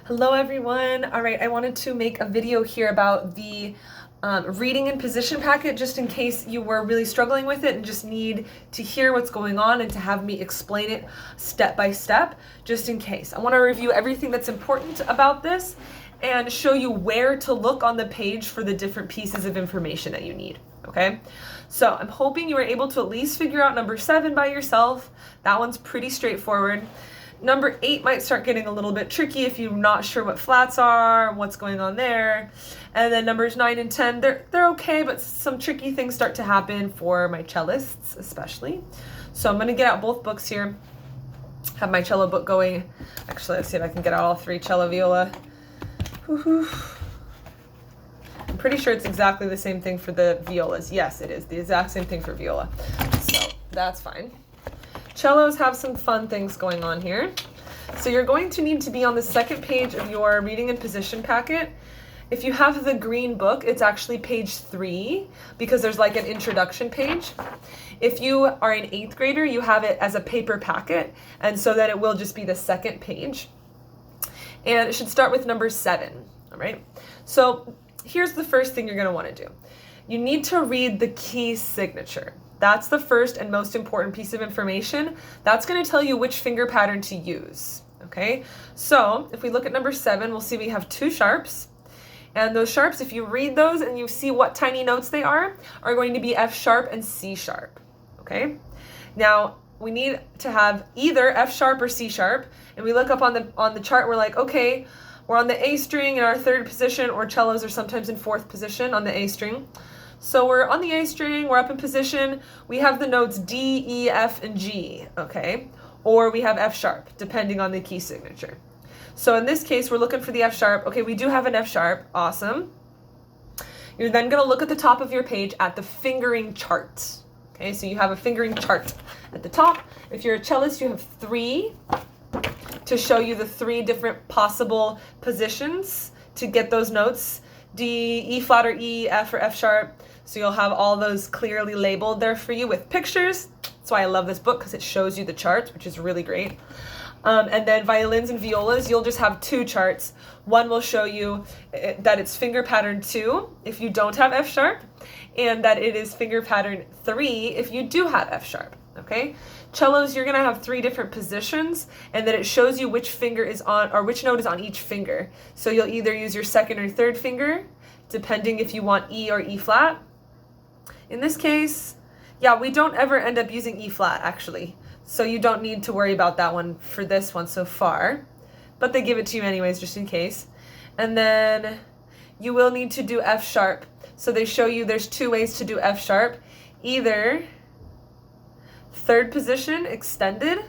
Hello everyone. All right, I wanted to make a video here about the reading and position packet just in case you were really struggling with it and just need to hear what's going on and to have me explain it step by step, just in case. I want to review everything that's important about this and show you where to look on the page for the different pieces of information that you need. Okay, so I'm hoping you were able to at least figure out number 7 by yourself. That one's pretty straightforward. Number 8 might start getting a little bit tricky if you're not sure what flats are, what's going on there. And then numbers 9 and 10, they're okay, but some tricky things start to happen for my cellists especially. So I'm gonna get out both books here, have my cello book going. Actually, let's see if I can get out all 3, cello, viola. Woo-hoo. I'm pretty sure it's exactly the same thing for the violas. Yes, it is the exact same thing for viola. So that's fine. Cellos have some fun things going on here. So you're going to need to be on the second page of your reading and position packet. If you have the green book, it's actually page 3 because there's like an introduction page. If you are an 8th grader, you have it as a paper packet, and so that it will just be the second page. And it should start with number 7, all right? So here's the first thing you're gonna wanna do. You need to read the key signature. That's the first and most important piece of information. That's going to tell you which finger pattern to use, okay? So if we look at number 7, we'll see we have 2 sharps. And those sharps, if you read those and you see what tiny notes they are going to be F sharp and C sharp, okay? Now, we need to have either F sharp or C sharp, and we look up on the chart, we're like, okay, we're on the A string in our 3rd position, or cellos are sometimes in 4th position on the A string. So we're on the A string, we're up in position, we have the notes D, E, F, and G, okay? Or we have F sharp, depending on the key signature. So in this case, we're looking for the F sharp. Okay, we do have an F sharp, awesome. You're then gonna look at the top of your page at the fingering chart. Okay, so you have a fingering chart at the top. If you're a cellist, you have 3 to show you the 3 different possible positions to get those notes. D, E flat or E, F or F sharp. So you'll have all those clearly labeled there for you with pictures. That's why I love this book, because it shows you the charts, which is really great. And then violins and violas, you'll just have 2 charts. One will show you that it's finger pattern 2 if you don't have F sharp, and that it is finger pattern 3 if you do have F sharp, okay? Cellos, you're gonna have 3 different positions, and then it shows you which finger is on, or which note is on each finger. So you'll either use your 2nd or 3rd finger, depending if you want E or E flat. In this case, yeah, we don't ever end up using E flat actually. So you don't need to worry about that one for this one so far, but they give it to you anyways, just in case. And then you will need to do F sharp. So they show you there's 2 ways to do F sharp. Either 3rd position extended.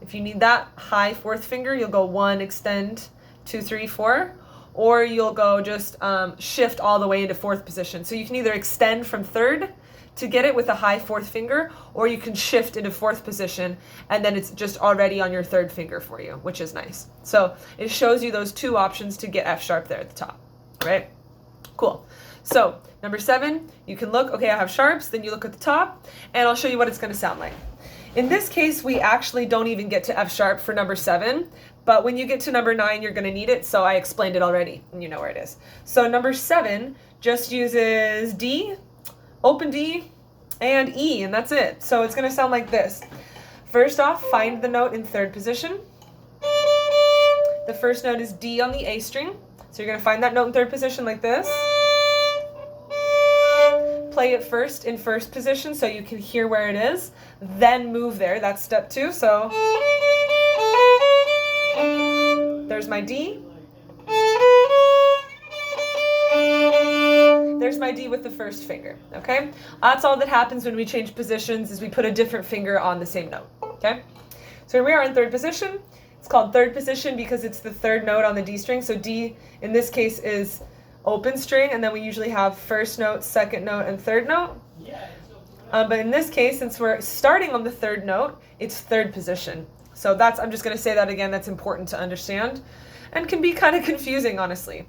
If you need that high 4th finger, you'll go 1, extend, 2, 3, 4. Or you'll go just shift all the way into 4th position. So you can either extend from 3rd to get it with a high 4th finger, or you can shift into 4th position and then it's just already on your 3rd finger for you, which is nice. So it shows you those 2 options to get F sharp there at the top, right? Cool. So number 7, you can look, okay, I have sharps, then you look at the top, and I'll show you what it's going to sound like. In this case, we actually don't even get to F sharp for number 7, but when you get to number 9, you're going to need it, so I explained it already, and you know where it is. So number 7 just uses D, open D, and E, and that's it. So it's going to sound like this. First off, find the note in 3rd position. The first note is D on the A string, so you're going to find that note in 3rd position like this. Play it first in 1st position so you can hear where it is, then move there. That's step 2. So there's my D. There's my D with the 1st finger, okay? That's all that happens when we change positions, is we put a different finger on the same note, okay? So here we are in 3rd position. It's called 3rd position because it's the 3rd note on the D string. So D in this case is open string, and then we usually have 1st note, 2nd note, and 3rd note. But in this case, since we're starting on the 3rd note, it's 3rd position. So I'm just going to say that again, that's important to understand, and can be kind of confusing, honestly.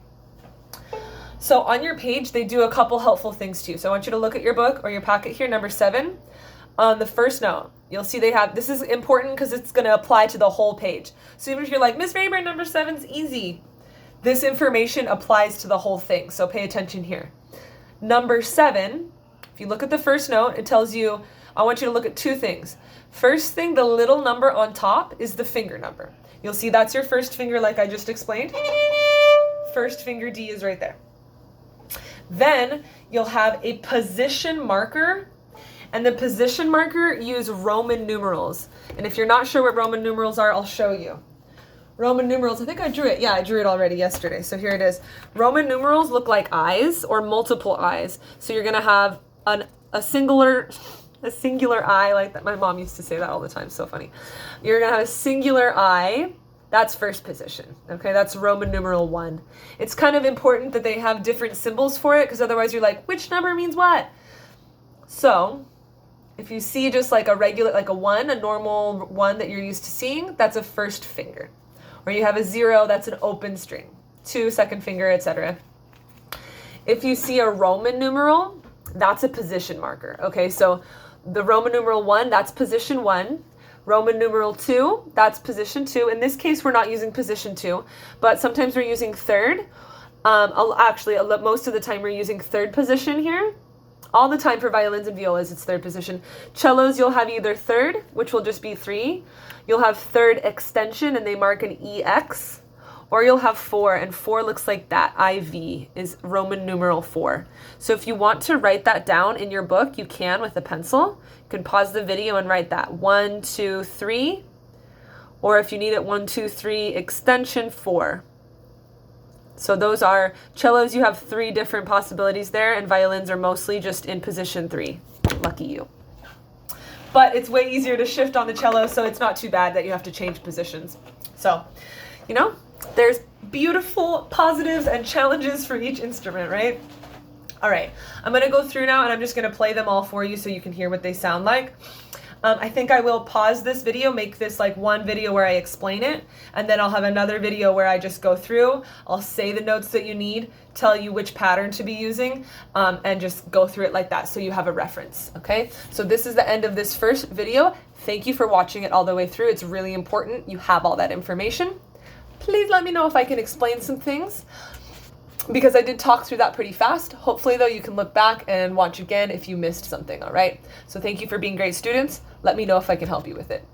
So on your page, they do a couple helpful things too. So I want you to look at your book or your packet here, number 7. On the 1st note, you'll see they have, this is important because it's going to apply to the whole page. So even if you're like, Miss Rayburn, number 7's easy. This information applies to the whole thing, so pay attention here. Number 7, if you look at the first note, it tells you, I want you to look at 2 things. First thing, the little number on top is the finger number. You'll see that's your first finger like I just explained. First finger D is right there. Then you'll have a position marker, and the position marker use Roman numerals. And if you're not sure what Roman numerals are, I'll show you. Roman numerals, I think I drew it. Yeah, I drew it already yesterday. So here it is. Roman numerals look like eyes or multiple eyes. So you're going to have a singular eye, like that. My mom used to say that all the time. So funny. You're going to have a singular eye. That's first position. Okay, that's Roman numeral 1. It's kind of important that they have different symbols for it, because otherwise you're like, which number means what? So if you see just like a regular, like a 1, a normal 1 that you're used to seeing, that's a first finger. Or you have a 0, that's an open string. 2, second finger, etc. If you see a Roman numeral, that's a position marker. Okay, so the Roman numeral 1, that's position 1. Roman numeral 2, that's position 2. In this case, we're not using position 2, but sometimes we're using third. Actually, most of the time we're using third position here. All the time for violins and violas, it's third position. Cellos, you'll have either third, which will just be 3. You'll have third extension, and they mark an EX. Or you'll have 4, and 4 looks like that. IV is Roman numeral 4. So if you want to write that down in your book, you can with a pencil. You can pause the video and write that. 1, 2, 3. Or if you need it, 1, 2, 3, extension 4. So those are cellos. You have 3 different possibilities there, and violins are mostly just in position 3. Lucky you. But it's way easier to shift on the cello, so it's not too bad that you have to change positions. So, you know, there's beautiful positives and challenges for each instrument, right? All right, I'm going to go through now, and I'm just going to play them all for you so you can hear what they sound like. I think I will pause this video, make this like one video where I explain it, and then I'll have another video where I just go through, I'll say the notes that you need, tell you which pattern to be using, and just go through it like that so you have a reference, okay? So this is the end of this first video. Thank you for watching it all the way through. It's really important you have all that information. Please let me know if I can explain some things, because I did talk through that pretty fast. Hopefully, though, you can look back and watch again if you missed something, all right? So thank you for being great students. Let me know if I can help you with it.